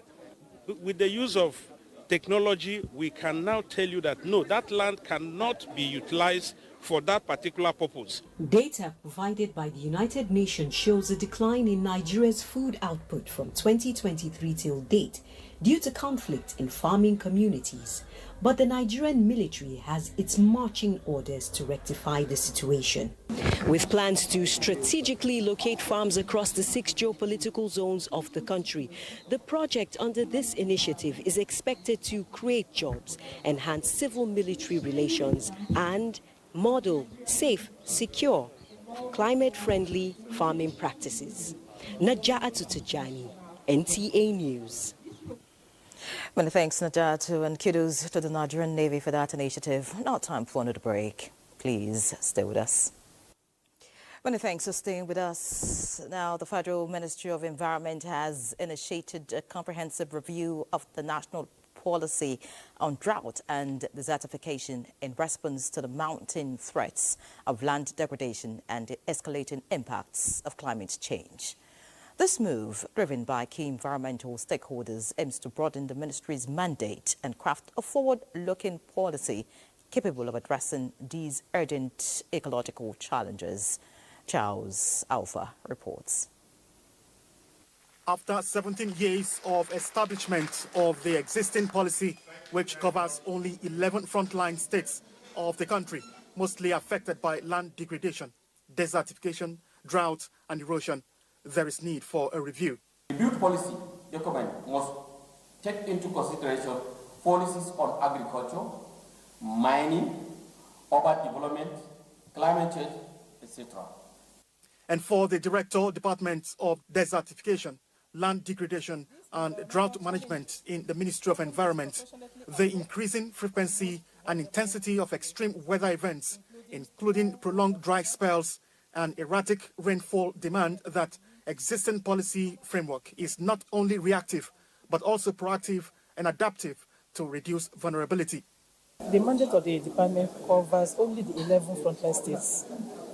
[SPEAKER 19] With the use of technology, we can now tell you that no, that land cannot be utilized for that particular purpose.
[SPEAKER 8] Data provided by the United Nations shows a decline in Nigeria's food output from 2023 till date due to conflict in farming communities. But the Nigerian military has its marching orders to rectify the situation. With plans to strategically locate farms across the 6 geopolitical zones of the country, the project under this initiative is expected to create jobs, enhance civil-military relations, and model safe, secure, climate-friendly farming practices. Najatu Tijani, NTA News.
[SPEAKER 1] Many thanks, Najatu, and kudos to the Nigerian Navy for that initiative. Now time for another break. Please stay with us. Many thanks for staying with us. Now, the Federal Ministry of Environment has initiated a comprehensive review of the national policy on drought and desertification in response to the mounting threats of land degradation and the escalating impacts of climate change. This move, driven by key environmental stakeholders, aims to broaden the ministry's mandate and craft a forward-looking policy capable of addressing these urgent ecological challenges. Charles Alpha reports.
[SPEAKER 21] After 17 years of establishment of the existing policy, which covers only 11 frontline states of the country, mostly affected by land degradation, desertification, drought and erosion, there is need for a review.
[SPEAKER 23] The build policy document must take into consideration policies on agriculture, mining, urban development, climate change, etc.
[SPEAKER 21] And for the Director, Department of Desertification, Land Degradation and Drought Management in the Ministry of Environment, the increasing frequency and intensity of extreme weather events, including prolonged dry spells and erratic rainfall, demand that existing policy framework is not only reactive, but also proactive and adaptive to reduce vulnerability.
[SPEAKER 24] The mandate of the department covers only the 11 frontline states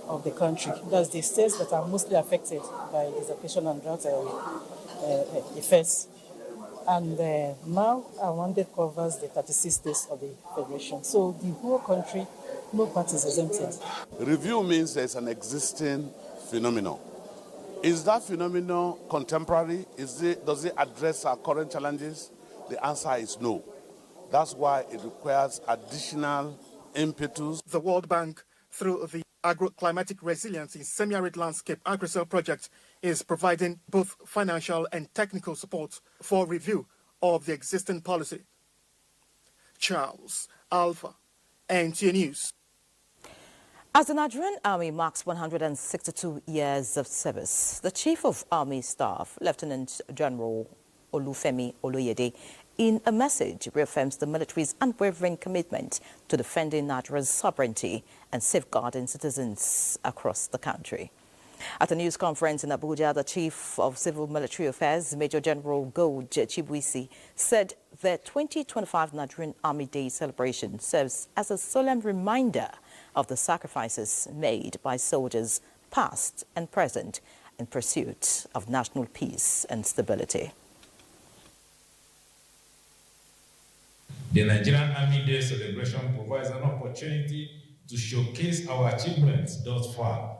[SPEAKER 24] of the country. That's the states that are mostly affected by desertification and drought effects. And now our mandate covers the 36 states of the Federation. So the whole country, no part is exempted.
[SPEAKER 25] Review means there's an existing phenomenon. Is that phenomenon contemporary? Does it address our current challenges? The answer is no. That's why it requires additional impetus.
[SPEAKER 21] The World Bank, through the Agroclimatic Resilience in Semi-Arid Landscape Agri-Cell project, is providing both financial and technical support for review of the existing policy. Charles Alpha, NTA News.
[SPEAKER 1] As the Nigerian Army marks 162 years of service, the Chief of Army Staff, Lieutenant General Olufemi Oloyede, in a message reaffirms the military's unwavering commitment to defending Nigeria's sovereignty and safeguarding citizens across the country. At a news conference in Abuja, the Chief of Civil Military Affairs, Major General Gold Chibuisi, said the 2025 Nigerian Army Day celebration serves as a solemn reminder of the sacrifices made by soldiers past and present in pursuit of national peace and stability.
[SPEAKER 26] The Nigerian Army Day celebration provides an opportunity to showcase our achievements thus far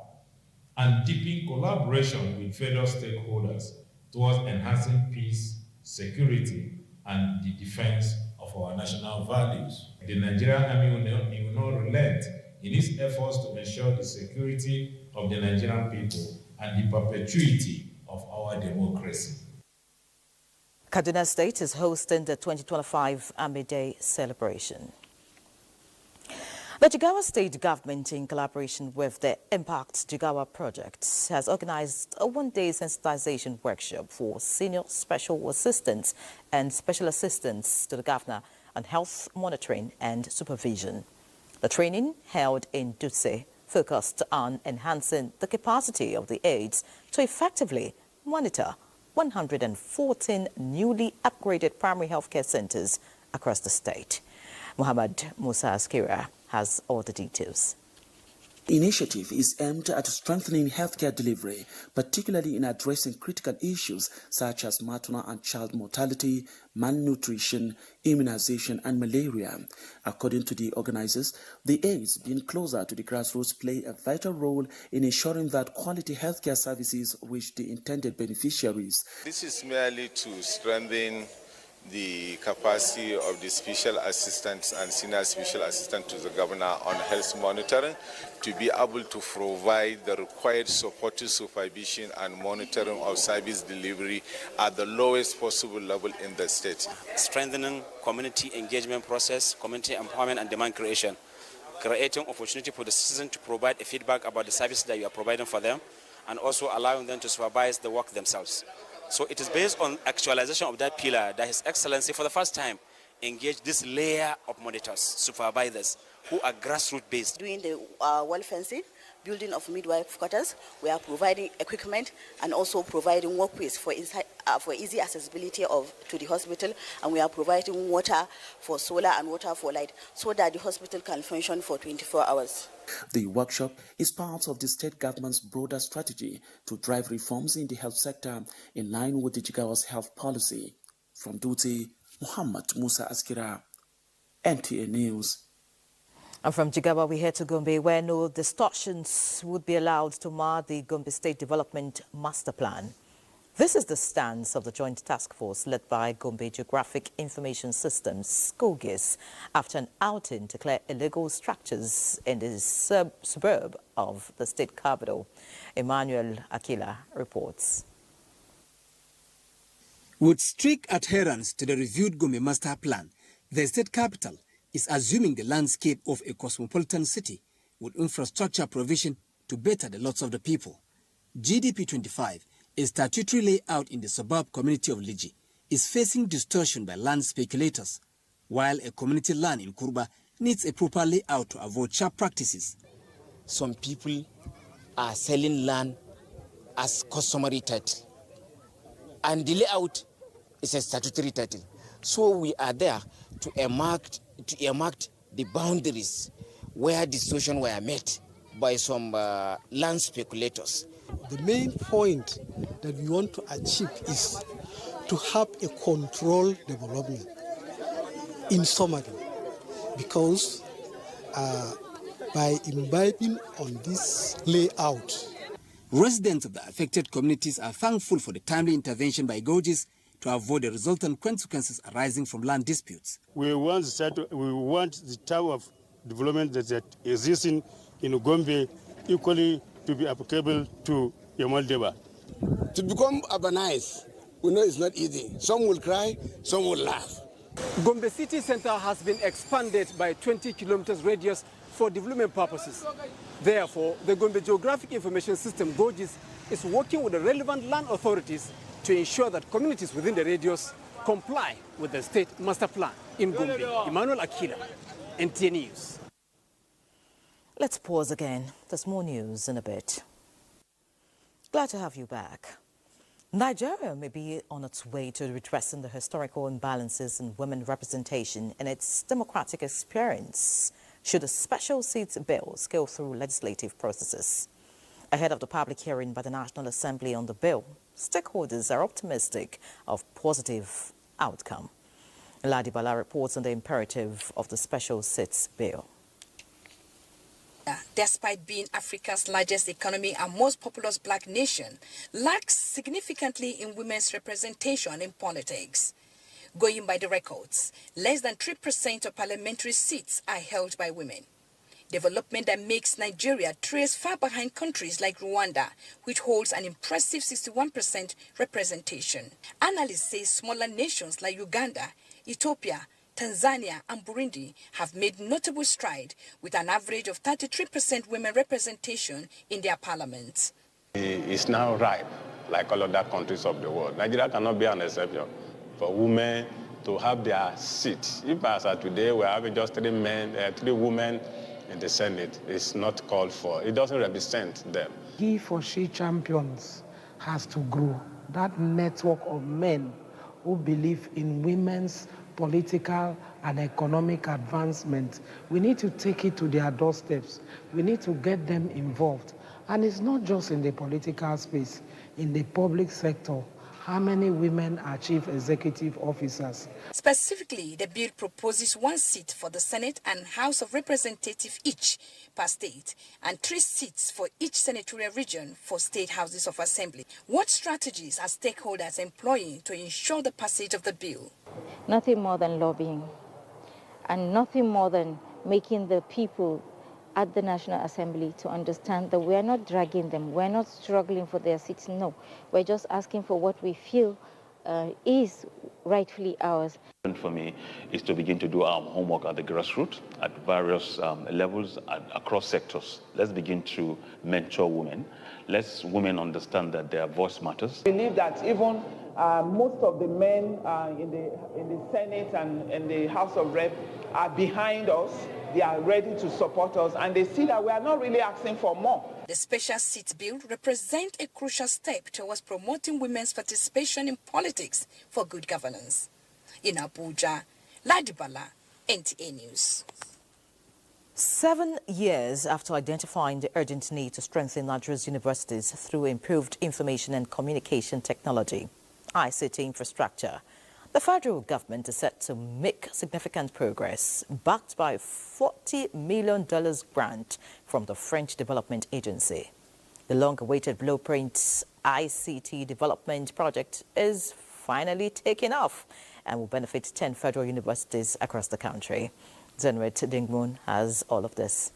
[SPEAKER 26] and deepen collaboration with federal stakeholders towards enhancing peace, security, and the defense of of our national values. The Nigerian Army will not relent in its efforts to ensure the security of the Nigerian people and the perpetuity of our democracy.
[SPEAKER 1] Kaduna State is hosting the 2025 Army Day celebration. The Jigawa State government, in collaboration with the Impact Jigawa project, has organized a one-day sensitization workshop for senior special assistants and special assistants to the governor on health monitoring and supervision. The training, held in Dutse, focused on enhancing the capacity of the aides to effectively monitor 114 newly upgraded primary healthcare centers across the state. Muhammad Musa Askira has all the details.
[SPEAKER 3] The initiative is aimed at strengthening healthcare delivery, particularly in addressing critical issues such as maternal and child mortality, malnutrition, immunization, and malaria. According to the organizers, the aides being closer to the grassroots play a vital role in ensuring that quality healthcare services reach the intended beneficiaries.
[SPEAKER 4] This is merely to strengthen the capacity of the special assistants and senior special assistants to the governor on health monitoring to be able to provide the required supportive supervision and monitoring of service delivery at the lowest possible level in the state.
[SPEAKER 5] Strengthening community engagement process, community empowerment and demand creation, creating opportunity for the citizen to provide a feedback about the services that you are providing for them, and also allowing them to supervise the work themselves. So it is based on actualization of that pillar that His Excellency, for the first time, engaged this layer of monitors, supervisors, who are grassroots based.
[SPEAKER 6] Doing the well fencing, building of midwife quarters, we are providing equipment and also providing workplace for easy accessibility to the hospital, and we are providing water for solar and water for light so that the hospital can function for 24 hours.
[SPEAKER 3] The workshop is part of the state government's broader strategy to drive reforms in the health sector in line with the Jigawa's health policy. From Dutse, Muhammad Musa Askira, NTA News.
[SPEAKER 1] And from Jigawa, we head to Gombe, where no distortions would be allowed to mar the Gombe State Development Master Plan. This is the stance of the Joint Task Force led by Gombe Geographic Information Systems, GOGIS, after an outing to clear illegal structures in the suburb of the state capital. Emmanuel Akila reports.
[SPEAKER 7] With strict adherence to the reviewed Gombe Master Plan, the state capital is assuming the landscape of a cosmopolitan city with infrastructure provision to better the lots of the people. GDP 25, a statutory layout in the suburb community of Liji, is facing distortion by land speculators, while a community land in Kurba needs a proper layout to avoid sharp practices.
[SPEAKER 20] Some people are selling land as customary title, and the layout is a statutory title. So we are there to earmark the boundaries where distortion were met by some land speculators.
[SPEAKER 22] The main point that we want to achieve is to have a controlled development in summary, because by imbibing on this layout,
[SPEAKER 7] residents of the affected communities are thankful for the timely intervention by GOGIS to avoid the resultant consequences arising from land disputes.
[SPEAKER 27] We want the type of development that exists in Gombe equally to be applicable to Yamal.
[SPEAKER 28] To become urbanized, we know it's not easy. Some will cry, some will laugh.
[SPEAKER 30] Gombe city center has been expanded by 20 kilometers radius for development purposes. Therefore, the Gombe Geographic Information System, GOGIS, is working with the relevant land authorities to ensure that communities within the radius comply with the state master plan. In Gombe, Emmanuel Akira, NTA News.
[SPEAKER 1] Let's pause again. There's more news in a bit. Glad to have you back. Nigeria may be on its way to redressing the historical imbalances in women representation in its democratic experience should a special seats bill scale through legislative processes. Ahead of the public hearing by the National Assembly on the bill, stakeholders are optimistic of positive outcome. Ladi Bala reports on the imperative of the special seats bill.
[SPEAKER 31] Despite being Africa's largest economy and most populous black nation, lacks significantly in women's representation in politics. Going by the records, less than 3% of parliamentary seats are held by women. Development that makes Nigeria trace far behind countries like Rwanda, which holds an impressive 61% representation. Analysts say smaller nations like Uganda, Ethiopia, Tanzania and Burundi have made notable stride with an average of 33% women representation in their parliaments.
[SPEAKER 2] It's now ripe, like all other countries of the world. Nigeria cannot be an exception for women to have their seats. If as of today we're having just 3 women in the Senate, it's not called for. It doesn't represent them.
[SPEAKER 9] He for she champions has to grow. That network of men who believe in women's political and economic advancement, we need to take it to their doorsteps. We need to get them involved. And it's not just in the political space, in the public sector. How many women are chief executive officers?
[SPEAKER 31] Specifically, the bill proposes 1 seat for the Senate and House of Representatives each per state, and 3 seats for each senatorial region for state houses of assembly. What strategies are stakeholders employing to ensure the passage of the bill?
[SPEAKER 10] Nothing more than lobbying, and nothing more than making the people at the National Assembly to understand that we are not dragging them, we're not struggling for their seats, no. We're just asking for what we feel is rightfully ours.
[SPEAKER 11] For me is to begin to do our homework at the grassroots, at various levels, across sectors. Let's begin to mentor women. Let's women understand that their voice matters.
[SPEAKER 12] I believe that even most of the men in the Senate and in the House of Rep are behind us. They are ready to support us, and they see that we are not really asking for more.
[SPEAKER 31] The special seats bill represents a crucial step towards promoting women's participation in politics for good governance. In Abuja, Ladibala, NTA News.
[SPEAKER 1] 7 years after identifying the urgent need to strengthen Nigeria's universities through improved information and communication technology, ICT infrastructure, the federal government is set to make significant progress, backed by a $40 million grant from the French Development Agency. The long-awaited Blueprint ICT development project is finally taking off and will benefit 10 federal universities across the country. Zenret Dingmun has all of this.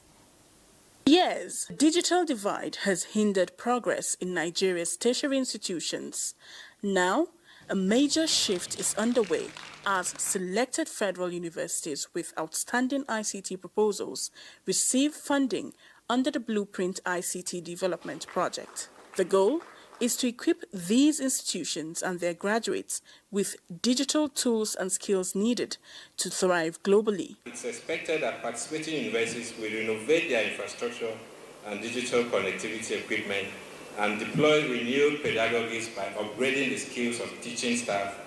[SPEAKER 13] Yes, digital divide has hindered progress in Nigeria's tertiary institutions. Now, a major shift is underway as selected federal universities with outstanding ICT proposals receive funding under the Blueprint ICT Development Project. The goal is to equip these institutions and their graduates with digital tools and skills needed to thrive globally.
[SPEAKER 14] It's expected that participating universities will renovate their infrastructure and digital connectivity equipment and deploy renewed pedagogies by upgrading the skills of teaching staff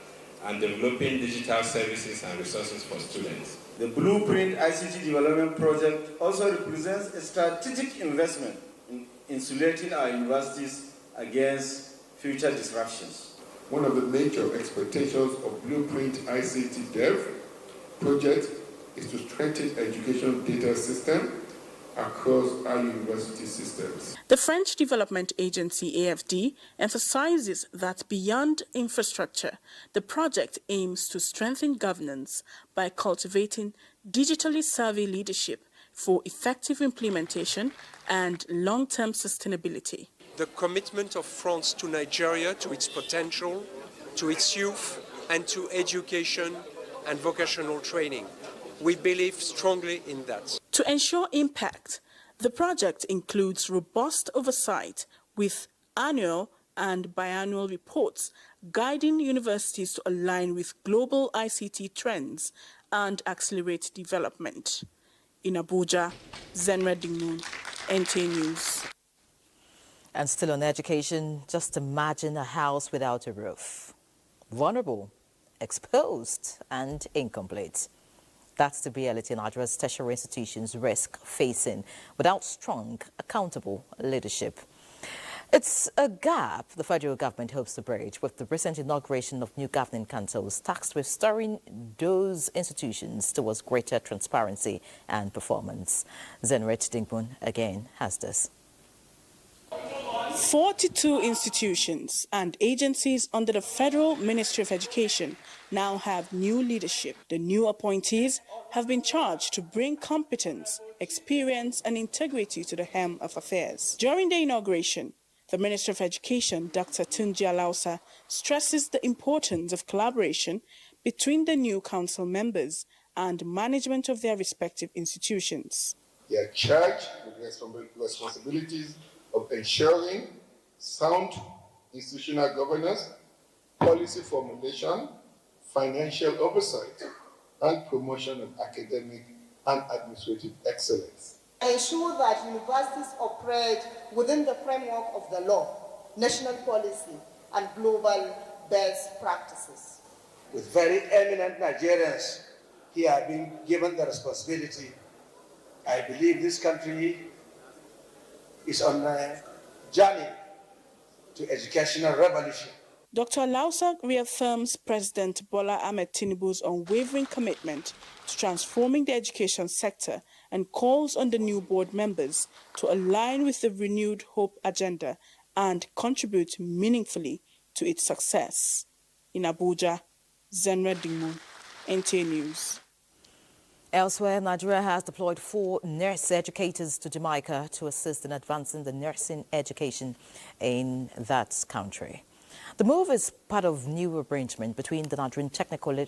[SPEAKER 14] and developing digital services and resources for students.
[SPEAKER 15] The Blueprint ICT Development Project also represents a strategic investment in insulating our universities against future disruptions.
[SPEAKER 16] One of the major expectations of Blueprint ICT Dev project is to strengthen education data system across our university systems.
[SPEAKER 13] The French Development Agency, AFD, emphasizes that beyond infrastructure, the project aims to strengthen governance by cultivating digitally savvy leadership for effective implementation and long-term sustainability.
[SPEAKER 18] The commitment of France to Nigeria, to its potential, to its youth, and to education and vocational training. We believe strongly in that.
[SPEAKER 13] To ensure impact, the project includes robust oversight with annual and biannual reports guiding universities to align with global ICT trends and accelerate development. In Abuja, Zenret Dingmun, NTA News.
[SPEAKER 1] And still on education, just imagine a house without a roof. Vulnerable, exposed, and incomplete. That's the reality Nigeria's tertiary institutions risk facing without strong, accountable leadership. It's a gap the federal government hopes to bridge with the recent inauguration of new governing councils tasked with steering those institutions towards greater transparency and performance. Zenret Dingmun again has this.
[SPEAKER 13] 42 institutions and agencies under the Federal Ministry of Education now have new leadership. The new appointees have been charged to bring competence, experience and integrity to the helm of affairs. During the inauguration, the Minister of Education, Dr. Tunji Alausa, stresses the importance of collaboration between the new council members and management of their respective institutions.
[SPEAKER 16] They are charged with responsibilities of ensuring sound institutional governance, policy formulation, financial oversight, and promotion of academic and administrative excellence.
[SPEAKER 4] Ensure that universities operate within the framework of the law, national policy, and global best practices.
[SPEAKER 5] With very eminent Nigerians here being given the responsibility, I believe this country is on a journey to educational revolution.
[SPEAKER 13] Dr. Alausa reaffirms President Bola Ahmed Tinubu's unwavering commitment to transforming the education sector and calls on the new board members to align with the renewed hope agenda and contribute meaningfully to its success. In Abuja, Zenra Dingmo, NTA News.
[SPEAKER 1] Elsewhere, Nigeria has deployed 4 nurse educators to Jamaica to assist in advancing the nursing education in that country. The move is part of new arrangement between the Nigerian Technical